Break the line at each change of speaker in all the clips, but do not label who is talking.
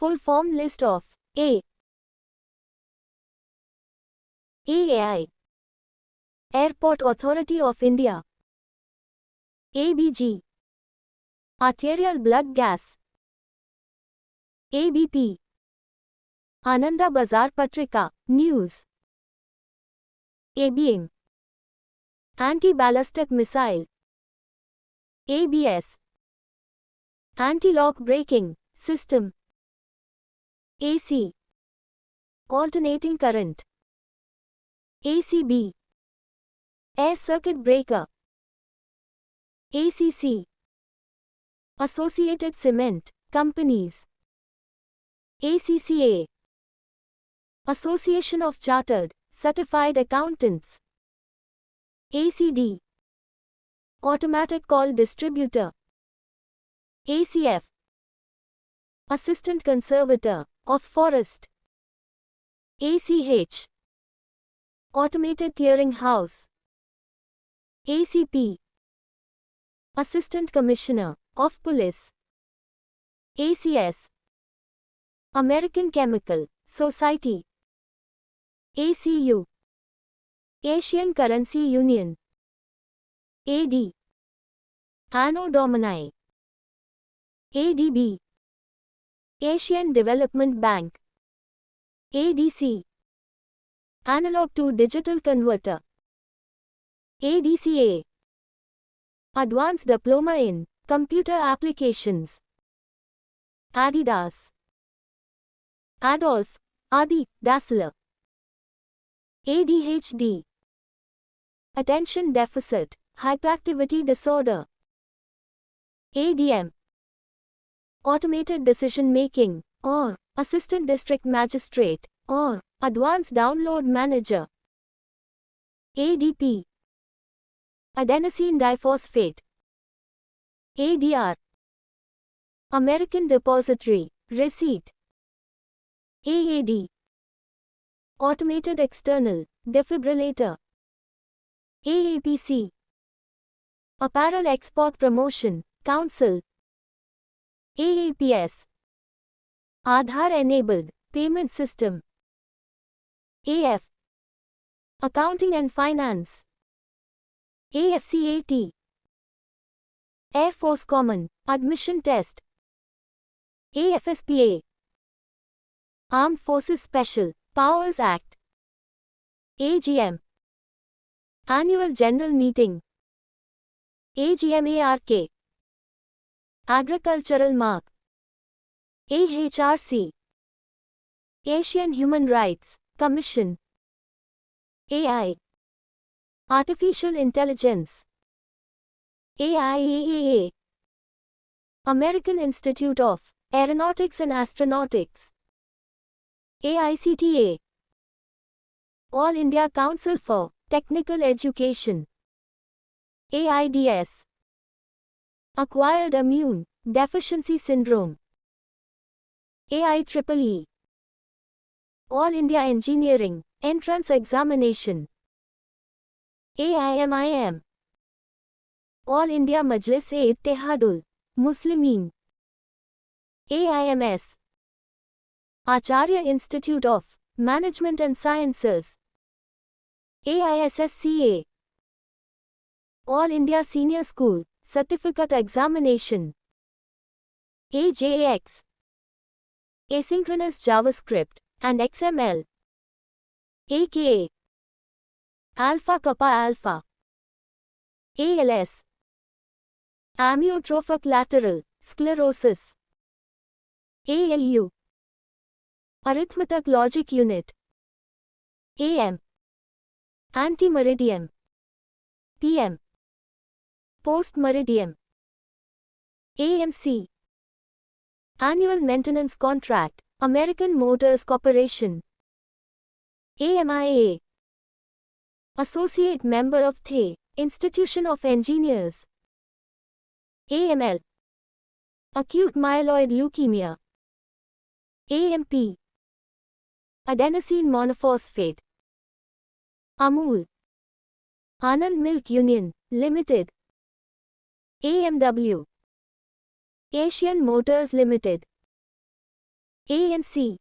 Full form list of A. AAI. Airport Authority of India. ABG. Arterial blood gas. ABP. Ananda Bazar Patrika, News. ABM. Anti-ballistic missile. ABS. Anti-lock braking system. AC. Alternating current. ACB. Air circuit breaker. ACC. Associated Cement Companies. ACCA. Association of Chartered Certified Accountants. ACD. Automatic Call Distributor. ACF. Assistant Conservator of Forest. ACH. Automated Clearing House. ACP. Assistant Commissioner of Police. ACS. American Chemical Society. ACU. Asian Currency Union. AD. Anno Domini. ADB. Asian Development Bank. ADC. Analog to Digital Converter. ADCA. Advanced Diploma in Computer Applications. Adidas. Adolf Adi Dassler. ADHD. Attention Deficit Hyperactivity Disorder. ADM. Automated Decision Making, or Assistant District Magistrate, or Advanced Download Manager. ADP. Adenosine diphosphate. ADR. American Depository Receipt. AAD. Automated External Defibrillator. AAPC. Apparel Export Promotion Council. AAPS. Aadhaar Enabled Payment System. AF. Accounting and Finance. AFCAT. Air Force Common Admission Test. AFSPA. Armed Forces Special Powers Act. AGM. Annual General Meeting. AGMARK. Agricultural Mark. AHRC. Asian Human Rights Commission. AI. Artificial Intelligence. AIAA. American Institute of Aeronautics and Astronautics. AICTA. All India Council for Technical Education. AIDS. Acquired Immune Deficiency Syndrome. AIEEE. All India Engineering Entrance Examination. AIMIM. All India Majlis-e-Ittehadul Muslimin. AIMS. Acharya Institute of Management and Sciences. AISSCA. All India Senior School Certificate Examination. AJAX. Asynchronous JavaScript and XML. AKA. Alpha Kappa Alpha. ALS. Amyotrophic lateral sclerosis. ALU. Arithmetic Logic Unit. AM. Anti-meridiem. PM. Post-meridiem. AMC. Annual Maintenance Contract, American Motors Corporation. AMIA. Associate Member of THE Institution of Engineers. AML. Acute Myeloid Leukemia. AMP. Adenosine monophosphate. Amul. Anand Milk Union Limited. AMW. Asian Motors Limited. ANC.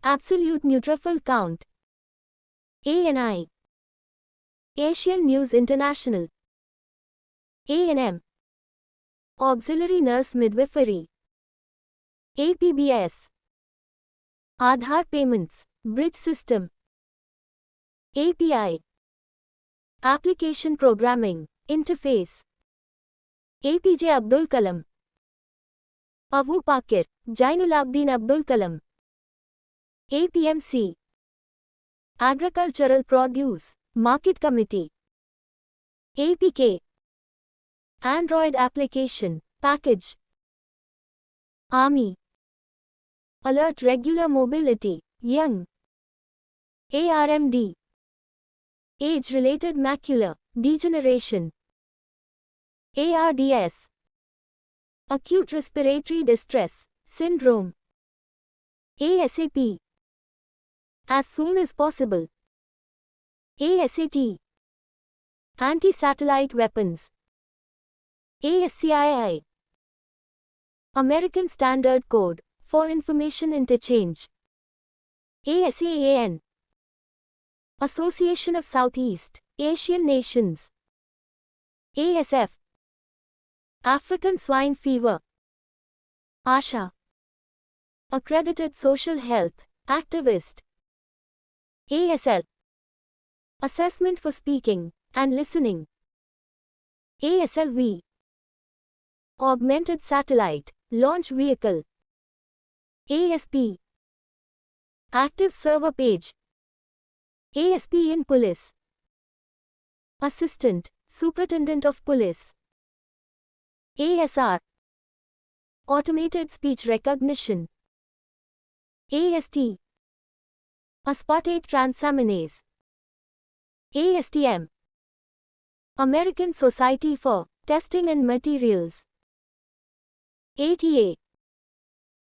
Absolute neutrophil count. ANI. Asian News International. ANM. Auxiliary Nurse Midwifery. APBS. Aadhaar Payments, Bridge System. API. Application Programming, Interface. APJ Abdul Kalam. Abu Pakir, Jainulabdin Abdul Kalam. APMC. Agricultural Produce, Market Committee. APK. Android Application, Package. Army. Alert Regular Mobility, Young. ARMD. Age-related macular degeneration. ARDS. Acute respiratory distress syndrome. ASAP. As soon as possible. ASAT. Anti-satellite weapons. ASCII. American Standard Code for Information Interchange. ASEAN. Association of Southeast Asian Nations. ASF. African Swine Fever. ASHA. Accredited Social Health Activist. ASL. Assessment for Speaking and Listening. ASLV. Augmented Satellite Launch Vehicle. ASP. Active Server Page. ASP in Police. Assistant Superintendent of Police. ASR. Automated Speech Recognition. AST. Aspartate transaminase. ASTM. American Society for Testing and Materials. ATA.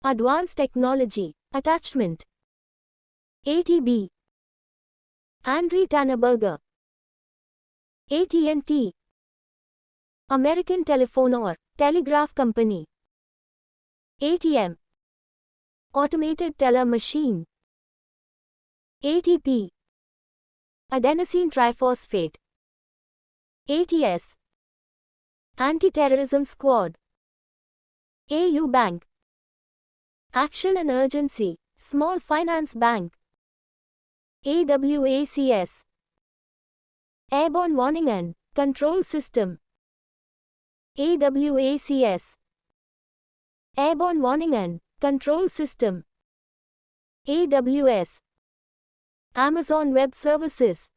Advanced Technology Attachment. ATB. Andre Tanneberger. AT&T. American Telephone or Telegraph Company. ATM. Automated Teller Machine. ATP. Adenosine triphosphate. ATS. Anti-Terrorism Squad. AU Bank. Action and Urgency Small Finance Bank. AWACS. Airborne Warning and Control System. AWACS. Airborne Warning and Control System. AWS. Amazon Web Services.